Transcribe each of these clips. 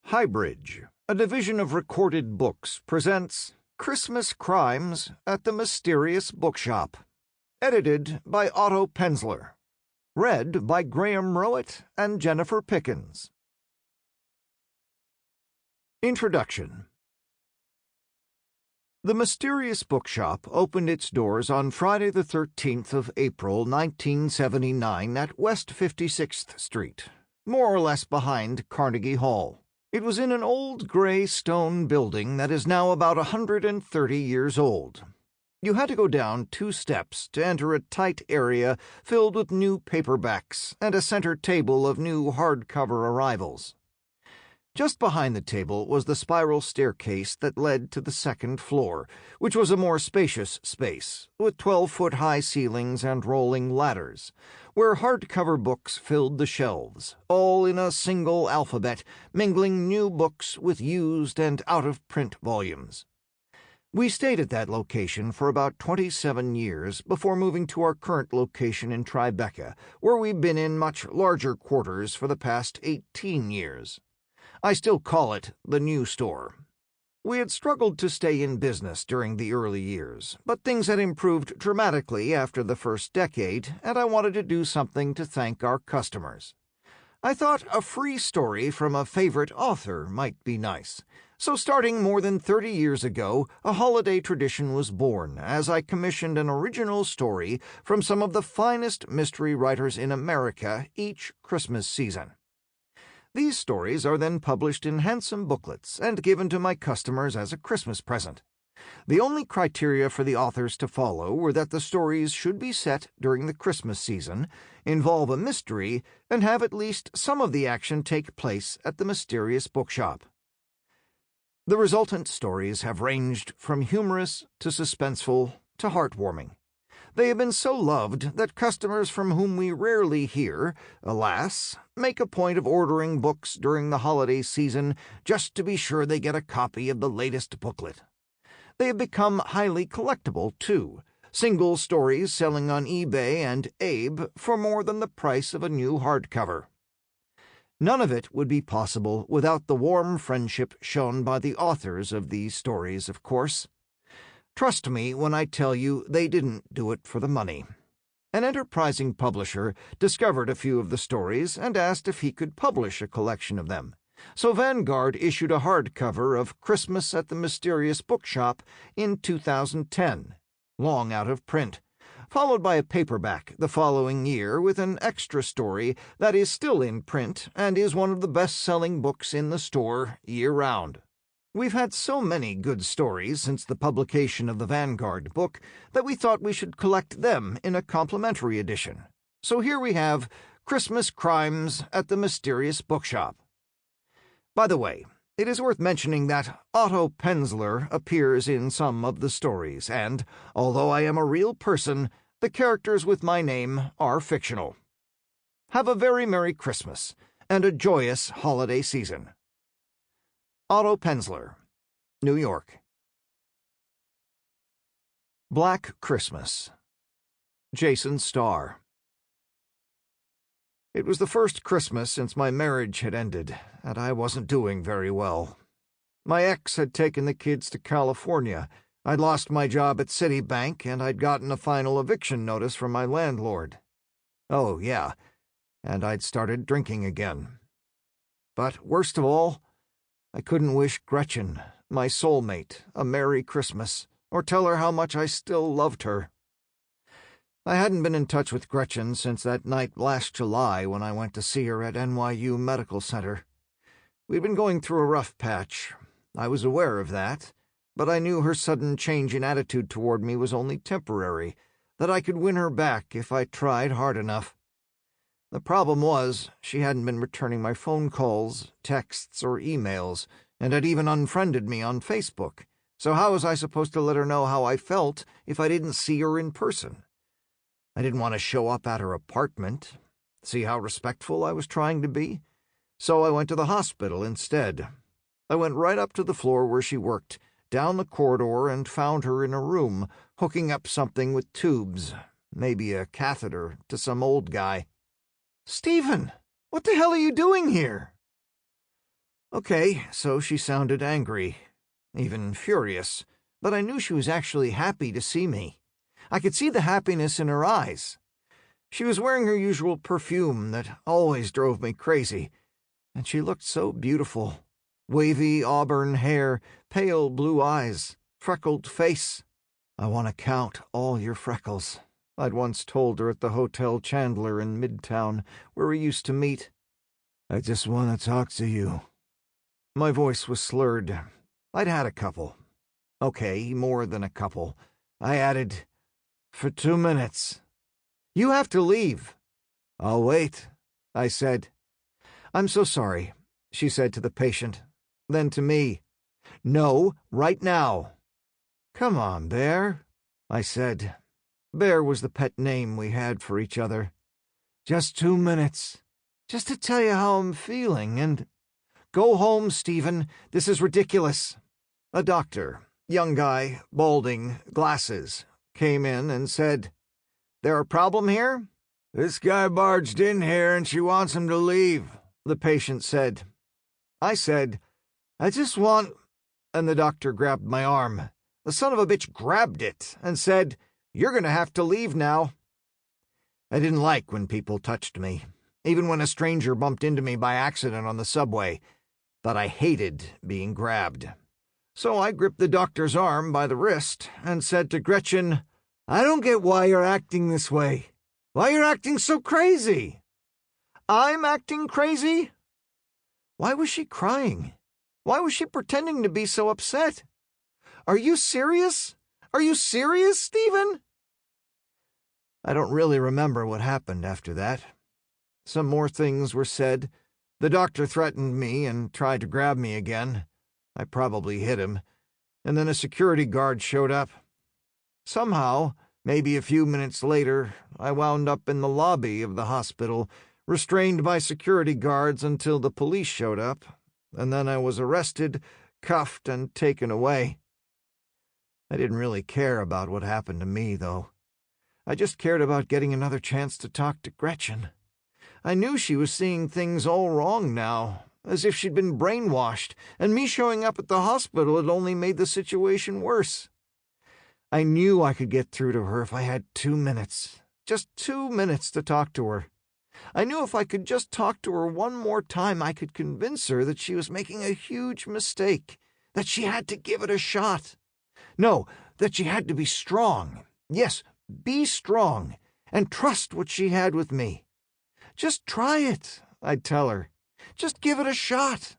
HighBridge, a division of Recorded Books, presents Christmas Crimes at the Mysterious Bookshop. Edited by Otto Penzler. Read by Graham Rowat and Jennifer Pickens. Introduction. The Mysterious Bookshop opened its doors on Friday the 13th of April, 1979 at West 56th Street, more or less behind Carnegie Hall. It was in an old gray stone building that is now about 130 years old. You had to go down 2 steps to enter a tight area filled with new paperbacks and a center table of new hardcover arrivals. Just behind the table was the spiral staircase that led to the second floor, which was a more spacious space, with 12-foot-high ceilings and rolling ladders, where hardcover books filled the shelves, all in a single alphabet, mingling new books with used and out-of-print volumes. We stayed at that location for about 27 years before moving to our current location in Tribeca, where we've been in much larger quarters for the past 18 years. I still call it the new store. We had struggled to stay in business during the early years, but things had improved dramatically after the first decade, and I wanted to do something to thank our customers. I thought a free story from a favorite author might be nice. So starting more than 30 years ago, a holiday tradition was born as I commissioned an original story from some of the finest mystery writers in America each Christmas season. These stories are then published in handsome booklets and given to my customers as a Christmas present. The only criteria for the authors to follow were that the stories should be set during the Christmas season, involve a mystery, and have at least some of the action take place at the Mysterious Bookshop. The resultant stories have ranged from humorous to suspenseful to heartwarming. They have been so loved that customers from whom we rarely hear, alas, make a point of ordering books during the holiday season just to be sure they get a copy of the latest booklet. They have become highly collectible, too, single stories selling on eBay and Abe for more than the price of a new hardcover. None of it would be possible without the warm friendship shown by the authors of these stories, of course. Trust me when I tell you they didn't do it for the money. An enterprising publisher discovered a few of the stories and asked if he could publish a collection of them. So Vanguard issued a hardcover of Christmas at the Mysterious Bookshop in 2010, long out of print, followed by a paperback the following year with an extra story that is still in print and is one of the best-selling books in the store year-round. We've had so many good stories since the publication of the Vanguard book that we thought we should collect them in a complimentary edition. So here we have Christmas Crimes at the Mysterious Bookshop. By the way, it is worth mentioning that Otto Penzler appears in some of the stories, and, although I am a real person, the characters with my name are fictional. Have a very Merry Christmas, and a joyous holiday season. Otto Penzler, New York. Black Christmas. Jason Starr. It was the first Christmas since my marriage had ended, and I wasn't doing very well. My ex had taken the kids to California. I'd lost my job at Citibank, and I'd gotten a final eviction notice from my landlord. Oh, yeah, and I'd started drinking again. But worst of all, I couldn't wish Gretchen, my soulmate, a Merry Christmas, or tell her how much I still loved her. I hadn't been in touch with Gretchen since that night last July when I went to see her at NYU Medical Center. We'd been going through a rough patch. I was aware of that, but I knew her sudden change in attitude toward me was only temporary, that I could win her back if I tried hard enough. The problem was, she hadn't been returning my phone calls, texts, or emails, and had even unfriended me on Facebook. So how was I supposed to let her know how I felt if I didn't see her in person? I didn't want to show up at her apartment. See how respectful I was trying to be? So I went to the hospital instead. I went right up to the floor where she worked, down the corridor, and found her in a room, hooking up something with tubes, maybe a catheter, to some old guy. "Stephen, what the hell are you doing here?" Okay, so she sounded angry, even furious, but I knew she was actually happy to see me. I could see the happiness in her eyes. She was wearing her usual perfume that always drove me crazy, and she looked so beautiful. Wavy auburn hair, pale blue eyes, freckled face. "I want to count all your freckles," I'd once told her at the Hotel Chandler in Midtown, where we used to meet. "I just want to talk to you." My voice was slurred. I'd had a couple. Okay, more than a couple. I added, "For 2 minutes." "You have to leave." "I'll wait," I said. "I'm so sorry," she said to the patient. Then to me, "No, right now." "Come on, Bear," I said. Bear was the pet name we had for each other. "Just 2 minutes. Just to tell you how I'm feeling and—" "Go home, Stephen. This is ridiculous." A doctor, young guy, balding, glasses, came in and said, "There a problem here?" "This guy barged in here and she wants him to leave," the patient said. I said, "I just want—" and the doctor grabbed my arm. The son of a bitch grabbed it and said, "You're going to have to leave now." I didn't like when people touched me, even when a stranger bumped into me by accident on the subway, but I hated being grabbed. So I gripped the doctor's arm by the wrist and said to Gretchen, "I don't get why you're acting this way. Why you're acting so crazy." "I'm acting crazy?" Why was she crying? Why was she pretending to be so upset? "Are you serious? Are you serious, Stephen?" I don't really remember what happened after that. Some more things were said. The doctor threatened me and tried to grab me again. I probably hit him. And then a security guard showed up. Somehow, maybe a few minutes later, I wound up in the lobby of the hospital, restrained by security guards until the police showed up, and then I was arrested, cuffed, and taken away. I didn't really care about what happened to me, though. I just cared about getting another chance to talk to Gretchen. I knew she was seeing things all wrong now, as if she'd been brainwashed, and me showing up at the hospital had only made the situation worse. I knew I could get through to her if I had 2 minutes. Just 2 minutes to talk to her. I knew if I could just talk to her one more time, I could convince her that she was making a huge mistake, that she had to give it a shot. No, that she had to be strong. Yes, be strong, and trust what she had with me. "Just try it," I'd tell her. "Just give it a shot."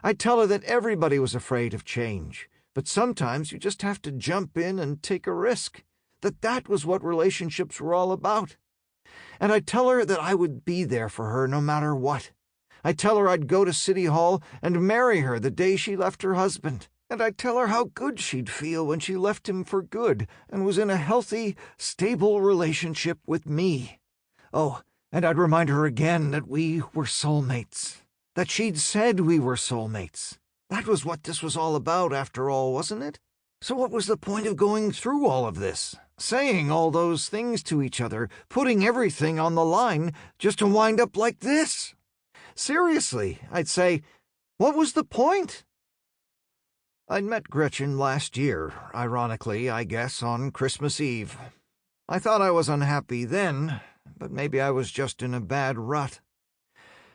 I'd tell her that everybody was afraid of change, but sometimes you just have to jump in and take a risk, that was what relationships were all about. And I'd tell her that I would be there for her no matter what. I'd tell her I'd go to City Hall and marry her the day she left her husband. And I'd tell her how good she'd feel when she left him for good and was in a healthy, stable relationship with me. Oh, and I'd remind her again that we were soulmates. That she'd said we were soulmates. That was what this was all about, after all, wasn't it? So what was the point of going through all of this? Saying all those things to each other, putting everything on the line, just to wind up like this? Seriously, I'd say, what was the point? I'd met Gretchen last year, ironically, I guess, on Christmas Eve. I thought I was unhappy then, but maybe I was just in a bad rut.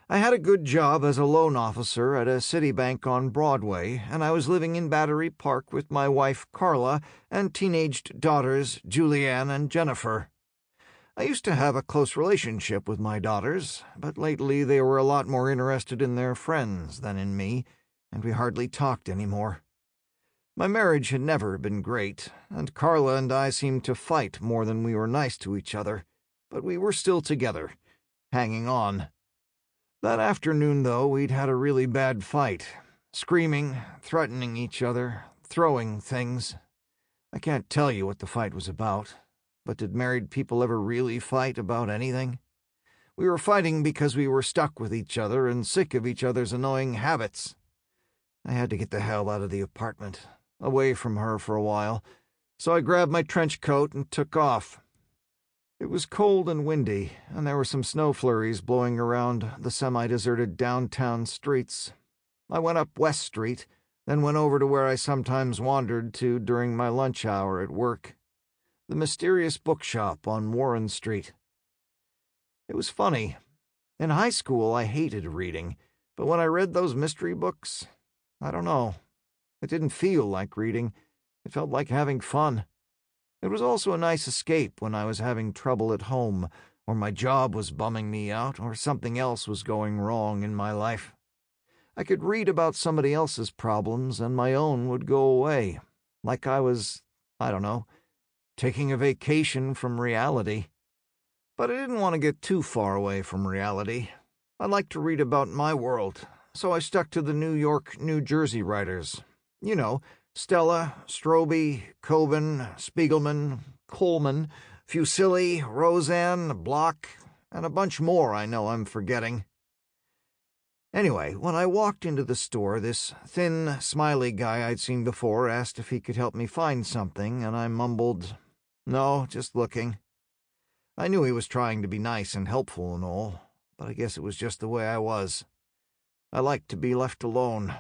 I had a good job as a loan officer at a Citibank on Broadway, and I was living in Battery Park with my wife Carla and teenaged daughters Julianne and Jennifer. I used to have a close relationship with my daughters, but lately they were a lot more interested in their friends than in me, and we hardly talked anymore. My marriage had never been great, and Carla and I seemed to fight more than we were nice to each other, but we were still together, hanging on. That afternoon, though, we'd had a really bad fight, screaming, threatening each other, throwing things. I can't tell you what the fight was about, but did married people ever really fight about anything? We were fighting because we were stuck with each other and sick of each other's annoying habits. I had to get the hell out of the apartment, away from her for a while, so I grabbed my trench coat and took off. It was cold and windy, and there were some snow flurries blowing around the semi-deserted downtown streets. I went up West Street, then went over to where I sometimes wandered to during my lunch hour at work, the Mysterious Bookshop on Warren Street. It was funny. In high school, I hated reading, but when I read those mystery books, I don't know. It didn't feel like reading. It felt like having fun. It was also a nice escape when I was having trouble at home, or my job was bumming me out, or something else was going wrong in my life. I could read about somebody else's problems, and my own would go away, like I was, I don't know, taking a vacation from reality. But I didn't want to get too far away from reality. I liked to read about my world, so I stuck to the New York, New Jersey writers. You know, Stella, Strobe, Coben, Spiegelman, Coleman, Fusilli, Roseanne, Block, and a bunch more I know I'm forgetting. Anyway, when I walked into the store, this thin, smiley guy I'd seen before asked if he could help me find something, and I mumbled, "No, just looking." I knew he was trying to be nice and helpful and all, but I guess it was just the way I was. I liked to be left alone.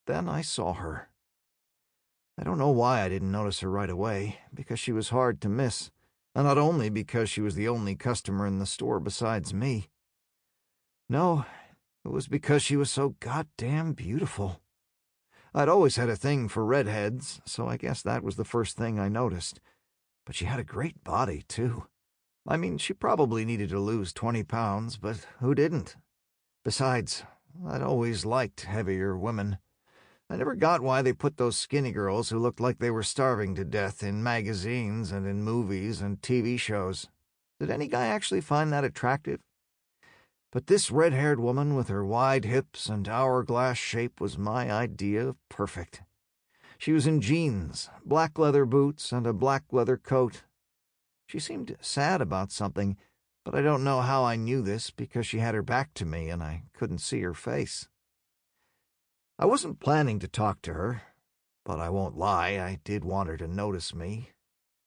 Then I saw her. I don't know why I didn't notice her right away, because she was hard to miss, and not only because she was the only customer in the store besides me. No, it was because she was so goddamn beautiful. I'd always had a thing for redheads, so I guess that was the first thing I noticed. But she had a great body, too. I mean, she probably needed to lose 20 pounds, but who didn't? Besides, I'd always liked heavier women. I never got why they put those skinny girls who looked like they were starving to death in magazines and in movies and TV shows. Did any guy actually find that attractive? But this red-haired woman with her wide hips and hourglass shape was my idea of perfect. She was in jeans, black leather boots, and a black leather coat. She seemed sad about something, but I don't know how I knew this because she had her back to me and I couldn't see her face. I wasn't planning to talk to her, but I won't lie, I did want her to notice me.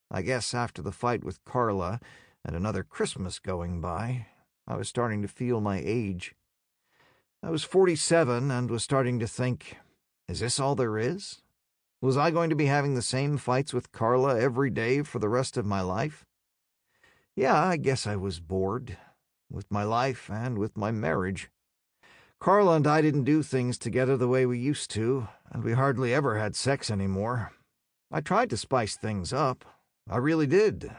I guess after the fight with Carla and another Christmas going by, I was starting to feel my age. I was 47 and was starting to think, is this all there is? Was I going to be having the same fights with Carla every day for the rest of my life? Yeah, I guess I was bored, with my life and with my marriage. Carla and I didn't do things together the way we used to, and we hardly ever had sex anymore. I tried to spice things up. I really did.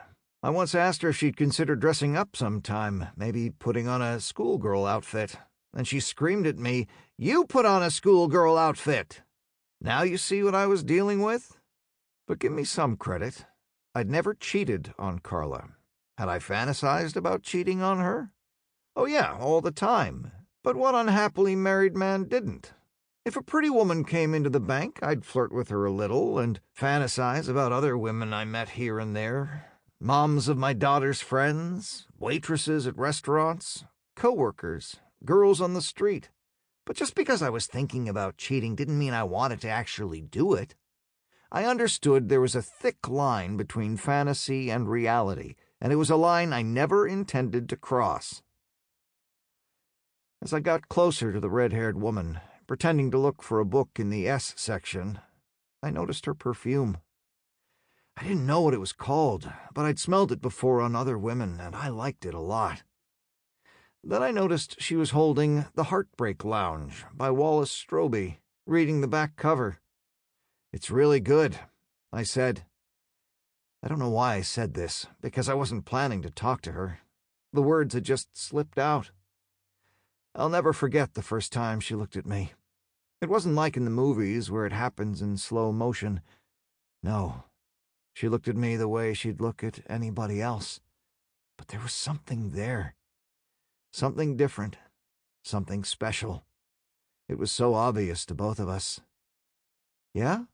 I once asked her if she'd consider dressing up sometime, maybe putting on a schoolgirl outfit, and she screamed at me, "You put on a schoolgirl outfit!" Now you see what I was dealing with? But give me some credit. I'd never cheated on Carla. Had I fantasized about cheating on her? Oh yeah, all the time. But what unhappily married man didn't? If a pretty woman came into the bank, I'd flirt with her a little and fantasize about other women I met here and there. Moms of my daughter's friends, waitresses at restaurants, co-workers, girls on the street. But just because I was thinking about cheating didn't mean I wanted to actually do it. I understood there was a thick line between fantasy and reality, and it was a line I never intended to cross. As I got closer to the red-haired woman, pretending to look for a book in the S section, I noticed her perfume. I didn't know what it was called, but I'd smelled it before on other women, and I liked it a lot. Then I noticed she was holding The Heartbreak Lounge by Wallace Strobe, reading the back cover. "It's really good," I said. I don't know why I said this, because I wasn't planning to talk to her. The words had just slipped out. I'll never forget the first time she looked at me. It wasn't like in the movies where it happens in slow motion. No, she looked at me the way she'd look at anybody else. But there was something there. Something different. Something special. It was so obvious to both of us. "Yeah?"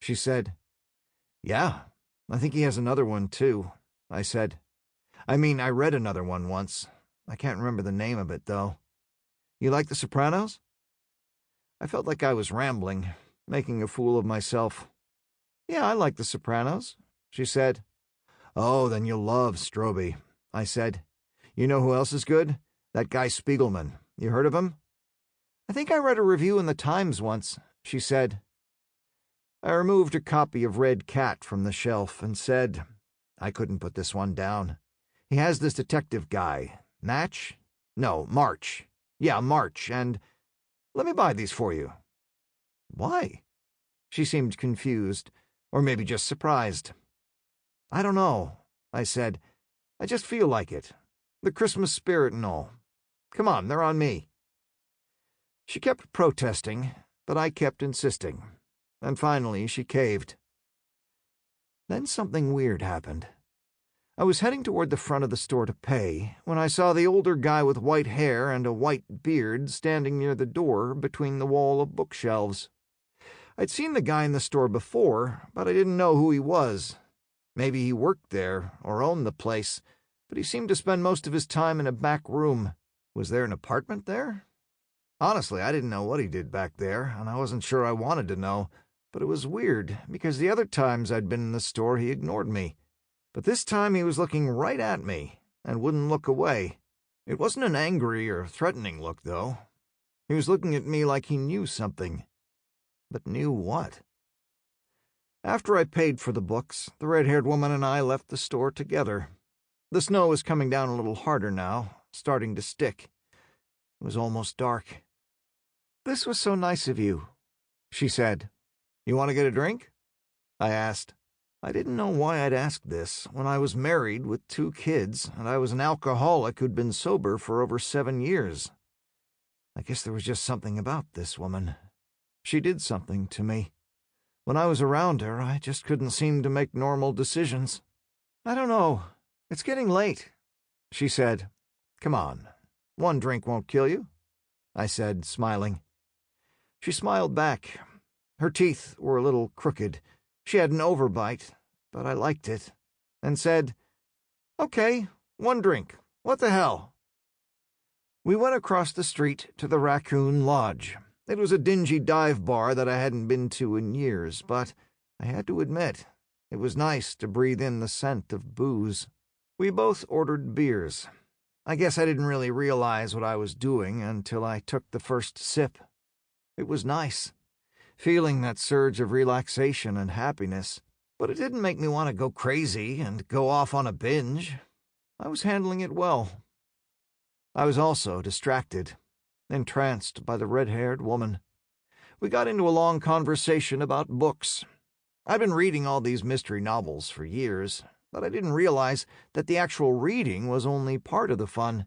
she said. "Yeah, I think he has another one, too," I said. I read another one once. I can't remember the name of it, though. You like The Sopranos? I felt like I was rambling, making a fool of myself. "Yeah, I like The Sopranos," she said. "Oh, then you'll love Strobe," I said. "You know who else is good? That guy Spiegelman. You heard of him?" "I think I read a review in the Times once," she said. I removed a copy of Red Cat from the shelf and said, "I couldn't put this one down. He has this detective guy, Match? No, March. Yeah, March, and let me buy these for you." "Why?" She seemed confused, or maybe just surprised. "I don't know," I said. "I just feel like it. The Christmas spirit and all. Come on, they're on me." She kept protesting, but I kept insisting, and finally she caved. Then something weird happened. I was heading toward the front of the store to pay when I saw the older guy with white hair and a white beard standing near the door between the wall of bookshelves. I'd seen the guy in the store before, but I didn't know who he was. Maybe he worked there or owned the place, but he seemed to spend most of his time in a back room. Was there an apartment there? Honestly, I didn't know what he did back there, and I wasn't sure I wanted to know, but it was weird, because the other times I'd been in the store he ignored me. But this time he was looking right at me, and wouldn't look away. It wasn't an angry or threatening look, though. He was looking at me like he knew something. But knew what? After I paid for the books, the red-haired woman and I left the store together. The snow was coming down a little harder now, starting to stick. It was almost dark. "This was so nice of you," she said. "You want to get a drink?" I asked. I didn't know why I'd asked this when I was married with 2 kids and I was an alcoholic who'd been sober for over 7 years. I guess there was just something about this woman. She did something to me. When I was around her, I just couldn't seem to make normal decisions. "I don't know. It's getting late," she said. "Come on. 1 drink won't kill you," I said, smiling. She smiled back. Her teeth were a little crooked. She had an overbite, but I liked it, and said, "Okay, 1 drink. What the hell?" We went across the street to the Raccoon Lodge. It was a dingy dive bar that I hadn't been to in years, but I had to admit, it was nice to breathe in the scent of booze. We both ordered beers. I guess I didn't really realize what I was doing until I took the first sip. It was nice, feeling that surge of relaxation and happiness, but it didn't make me want to go crazy and go off on a binge. I was handling it well. I was also distracted, entranced by the red-haired woman. We got into a long conversation about books. I'd been reading all these mystery novels for years, but I didn't realize that the actual reading was only part of the fun.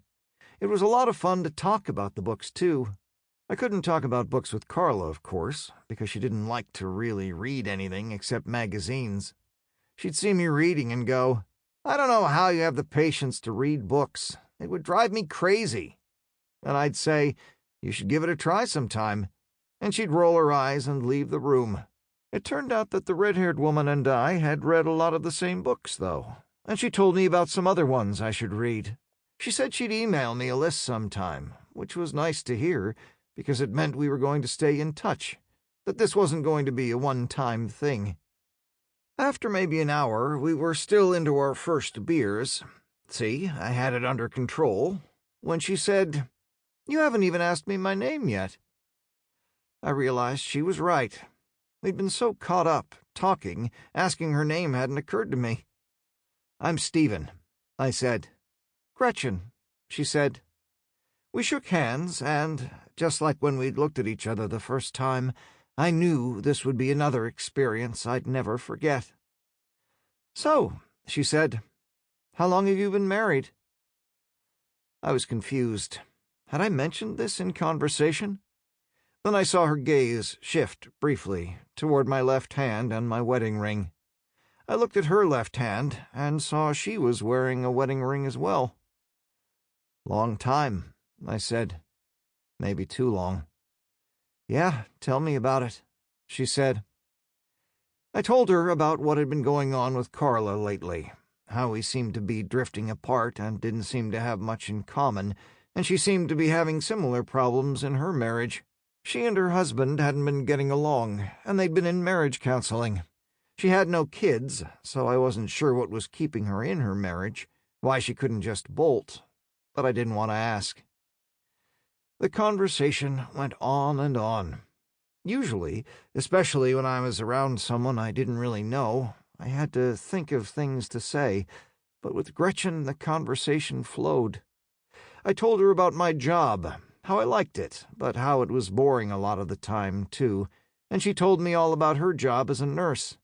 It was a lot of fun to talk about the books, too. I couldn't talk about books with Carla, of course, because she didn't like to really read anything except magazines. She'd see me reading and go, "I don't know how you have the patience to read books. It would drive me crazy." And I'd say, "You should give it a try sometime." And she'd roll her eyes and leave the room. It turned out that the red-haired woman and I had read a lot of the same books, though, and she told me about some other ones I should read. She said she'd email me a list sometime, which was nice to hear, because it meant we were going to stay in touch, that this wasn't going to be a one-time thing. After maybe an hour, we were still into our first beers. See, I had it under control, when she said, "You haven't even asked me my name yet." I realized she was right. We'd been so caught up, talking, asking her name hadn't occurred to me. "I'm Stephen," I said. "Gretchen," she said. We shook hands, and, just like when we'd looked at each other the first time, I knew this would be another experience I'd never forget. "So," she said, "how long have you been married?" I was confused. Had I mentioned this in conversation? Then I saw her gaze shift briefly toward my left hand and my wedding ring. I looked at her left hand and saw she was wearing a wedding ring as well. "Long time," I said. "Maybe too long." "Yeah, tell me about it," she said. I told her about what had been going on with Carla lately, how we seemed to be drifting apart and didn't seem to have much in common, and she seemed to be having similar problems in her marriage. She and her husband hadn't been getting along, and they'd been in marriage counseling. She had no kids, so I wasn't sure what was keeping her in her marriage, why she couldn't just bolt, but I didn't want to ask. The conversation went on and on. Usually, especially when I was around someone I didn't really know, I had to think of things to say, but with Gretchen the conversation flowed. I told her about my job, how I liked it, but how it was boring a lot of the time, too, and she told me all about her job as a nurse.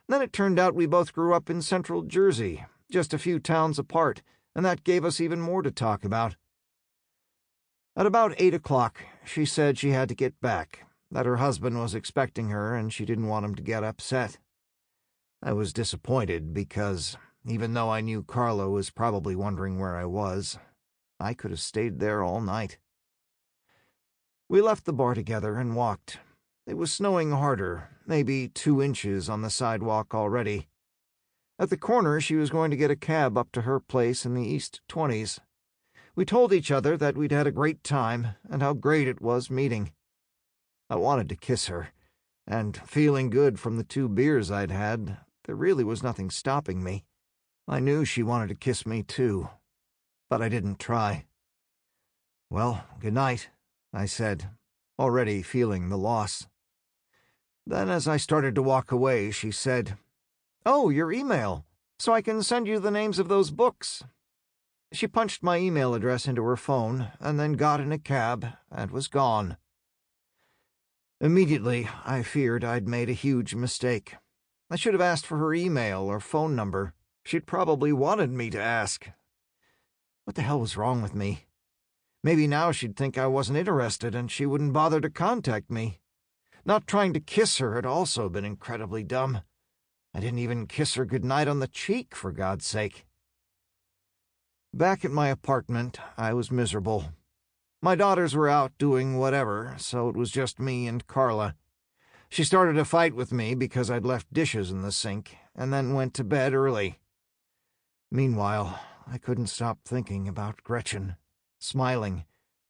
Then it turned out we both grew up in central Jersey, just a few towns apart, and that gave us even more to talk about. At about 8 o'clock, she said she had to get back, that her husband was expecting her and she didn't want him to get upset. I was disappointed because, even though I knew Carla was probably wondering where I was, I could have stayed there all night. We left the bar together and walked. It was snowing harder, maybe 2 inches on the sidewalk already. At the corner, she was going to get a cab up to her place in the East 20s. We told each other that we'd had a great time and how great it was meeting. I wanted to kiss her, and feeling good from the 2 beers I'd had, there really was nothing stopping me. I knew she wanted to kiss me too, but I didn't try. "Well, good night," I said, already feeling the loss. Then as I started to walk away, she said, "Oh, your email, so I can send you the names of those books." She punched my email address into her phone and then got in a cab and was gone. Immediately, I feared I'd made a huge mistake. I should have asked for her email or phone number. She'd probably wanted me to ask. What the hell was wrong with me? Maybe now she'd think I wasn't interested and she wouldn't bother to contact me. Not trying to kiss her had also been incredibly dumb. I didn't even kiss her goodnight on the cheek, for God's sake. Back at my apartment, I was miserable. My daughters were out doing whatever, so it was just me and Carla. She started a fight with me because I'd left dishes in the sink, and then went to bed early. Meanwhile, I couldn't stop thinking about Gretchen, smiling,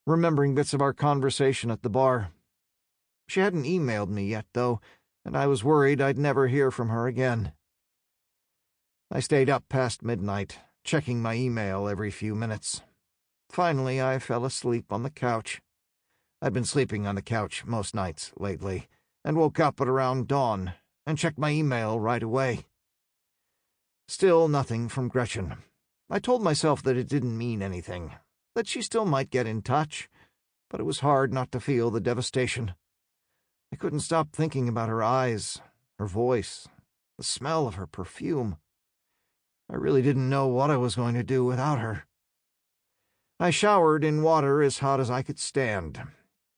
remembering bits of our conversation at the bar. She hadn't emailed me yet, though, and I was worried I'd never hear from her again. I stayed up past midnight, checking my email every few minutes. Finally, I fell asleep on the couch. I'd been sleeping on the couch most nights lately, and woke up at around dawn, and checked my email right away. Still nothing from Gretchen. I told myself that it didn't mean anything, that she still might get in touch, but it was hard not to feel the devastation. I couldn't stop thinking about her eyes, her voice, the smell of her perfume. I really didn't know what I was going to do without her. I showered in water as hot as I could stand.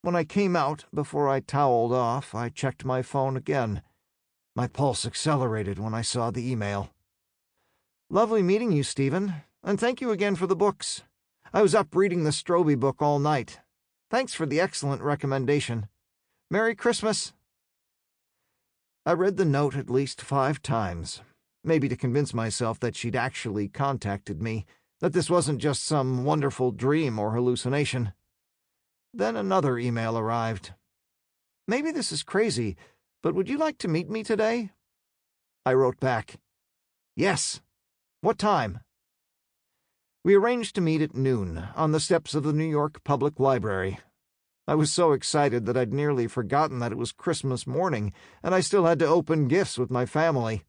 When I came out, before I toweled off, I checked my phone again. My pulse accelerated when I saw the email. "Lovely meeting you, Stephen, and thank you again for the books. I was up reading the Stroby book all night. Thanks for the excellent recommendation. Merry Christmas." I read the note at least 5 times, maybe to convince myself that she'd actually contacted me, that this wasn't just some wonderful dream or hallucination. Then another email arrived. "Maybe this is crazy, but would you like to meet me today?" I wrote back, "Yes. What time?" We arranged to meet at noon, on the steps of the New York Public Library. I was so excited that I'd nearly forgotten that it was Christmas morning, and I still had to open gifts with my family.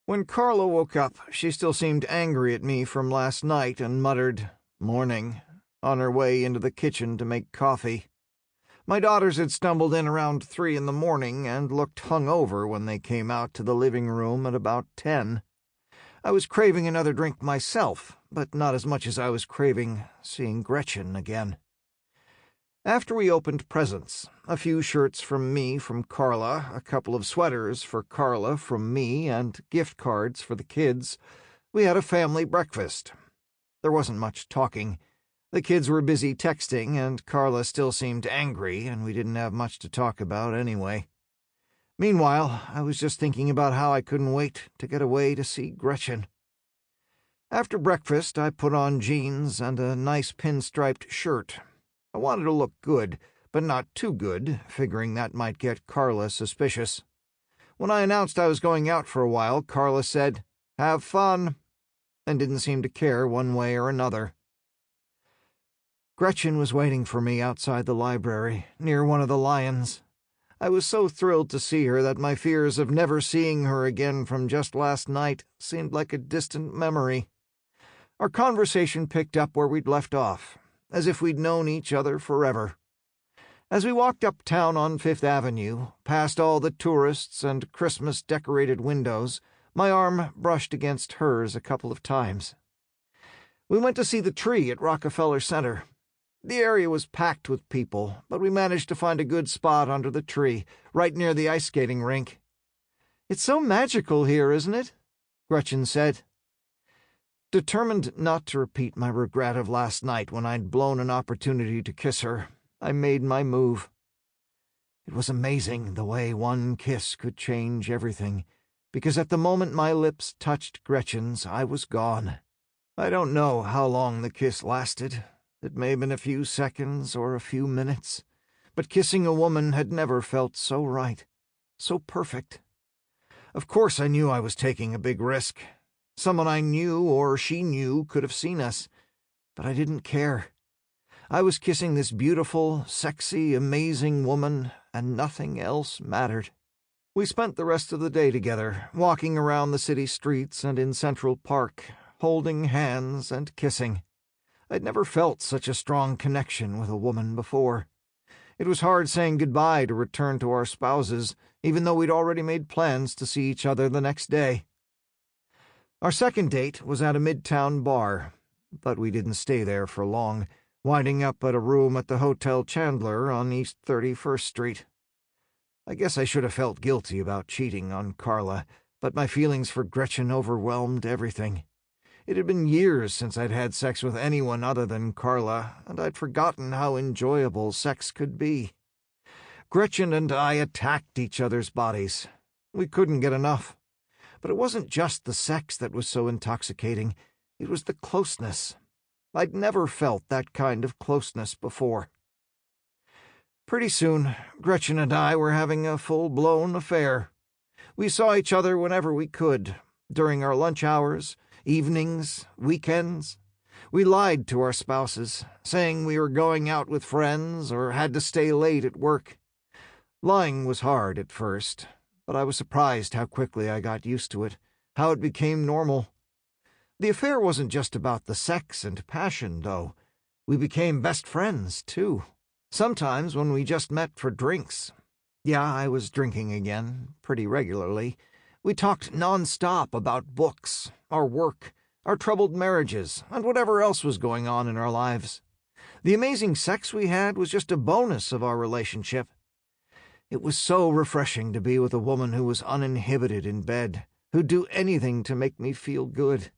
When Carla woke up, she still seemed angry at me from last night and muttered, "Morning," on her way into the kitchen to make coffee. My daughters had stumbled in around 3 in the morning and looked hungover when they came out to the living room at about 10. I was craving another drink myself, but not as much as I was craving seeing Gretchen again. After we opened presents, a few shirts from me from Carla, a couple of sweaters for Carla from me, and gift cards for the kids, we had a family breakfast. There wasn't much talking. The kids were busy texting, and Carla still seemed angry, and we didn't have much to talk about anyway. Meanwhile, I was just thinking about how I couldn't wait to get away to see Gretchen. After breakfast, I put on jeans and a nice pinstriped shirt. I wanted to look good, but not too good, figuring that might get Carla suspicious. When I announced I was going out for a while, Carla said, "Have fun," and didn't seem to care one way or another. Gretchen was waiting for me outside the library, near one of the lions. I was so thrilled to see her that my fears of never seeing her again from just last night seemed like a distant memory. Our conversation picked up where we'd left off, as if we'd known each other forever. As we walked uptown on Fifth Avenue, past all the tourists and Christmas-decorated windows, my arm brushed against hers a couple of times. We went to see the tree at Rockefeller Center. The area was packed with people, but we managed to find a good spot under the tree, right near the ice skating rink. "It's so magical here, isn't it?" Gretchen said. Determined not to repeat my regret of last night when I'd blown an opportunity to kiss her, I made my move. It was amazing the way one kiss could change everything, because at the moment my lips touched Gretchen's, I was gone. I don't know how long the kiss lasted. It may have been a few seconds or a few minutes, but kissing a woman had never felt so right, so perfect. Of course I knew I was taking a big risk. Someone I knew or she knew could have seen us, but I didn't care. I was kissing this beautiful, sexy, amazing woman, and nothing else mattered. We spent the rest of the day together, walking around the city streets and in Central Park, holding hands and kissing. I'd never felt such a strong connection with a woman before. It was hard saying goodbye to return to our spouses, even though we'd already made plans to see each other the next day. Our second date was at a midtown bar, but we didn't stay there for long, winding up at a room at the Hotel Chandler on East 31st Street. I guess I should have felt guilty about cheating on Carla, but my feelings for Gretchen overwhelmed everything. It had been years since I'd had sex with anyone other than Carla, and I'd forgotten how enjoyable sex could be. Gretchen and I attacked each other's bodies. We couldn't get enough. But it wasn't just the sex that was so intoxicating. It was the closeness. I'd never felt that kind of closeness before. Pretty soon, Gretchen and I were having a full-blown affair. We saw each other whenever we could, during our lunch hours, evenings, weekends. We lied to our spouses, saying we were going out with friends or had to stay late at work. Lying was hard at first, but I was surprised how quickly I got used to it, how it became normal. The affair wasn't just about the sex and passion, though. We became best friends, too. Sometimes when we just met for drinks. Yeah, I was drinking again, pretty regularly. We talked non-stop about books, our work, our troubled marriages, and whatever else was going on in our lives. The amazing sex we had was just a bonus of our relationship. It was so refreshing to be with a woman who was uninhibited in bed, who'd do anything to make me feel good.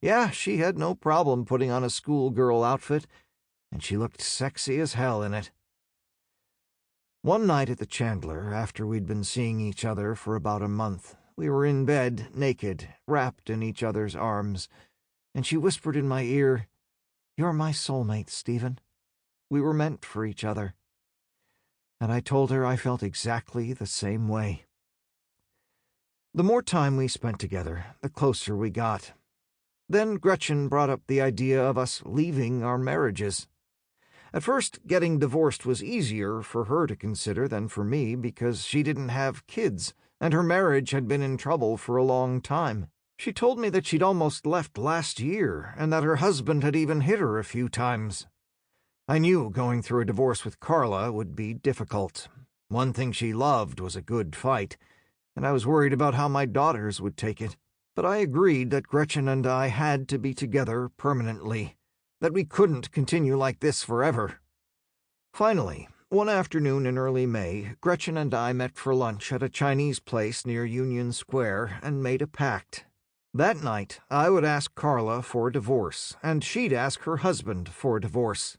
Yeah, she had no problem putting on a schoolgirl outfit, and she looked sexy as hell in it. One night at the Chandler, after we'd been seeing each other for about a month, we were in bed, naked, wrapped in each other's arms, and she whispered in my ear, "You're my soulmate, Stephen. We were meant for each other." And I told her I felt exactly the same way. The more time we spent together, the closer we got. Then Gretchen brought up the idea of us leaving our marriages. At first, getting divorced was easier for her to consider than for me because she didn't have kids, and her marriage had been in trouble for a long time. She told me that she'd almost left last year, and that her husband had even hit her a few times. I knew going through a divorce with Carla would be difficult. One thing she loved was a good fight, and I was worried about how my daughters would take it. But I agreed that Gretchen and I had to be together permanently, that we couldn't continue like this forever. Finally, one afternoon in early May, Gretchen and I met for lunch at a Chinese place near Union Square and made a pact. That night, I would ask Carla for a divorce, and she'd ask her husband for a divorce.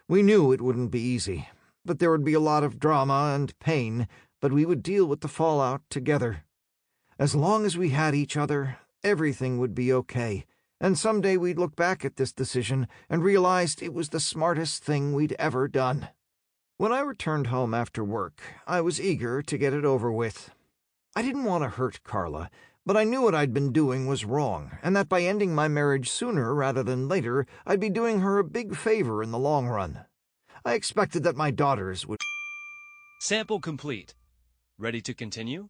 We knew it wouldn't be easy, that there would be a lot of drama and pain, but we would deal with the fallout together. As long as we had each other, everything would be okay, and someday we'd look back at this decision and realized it was the smartest thing we'd ever done. When I returned home after work, I was eager to get it over with. I didn't want to hurt Carla, But I knew what I'd been doing was wrong, and that by ending my marriage sooner rather than later, I'd be doing her a big favor in the long run. I expected that my daughters would... Sample complete. Ready to continue?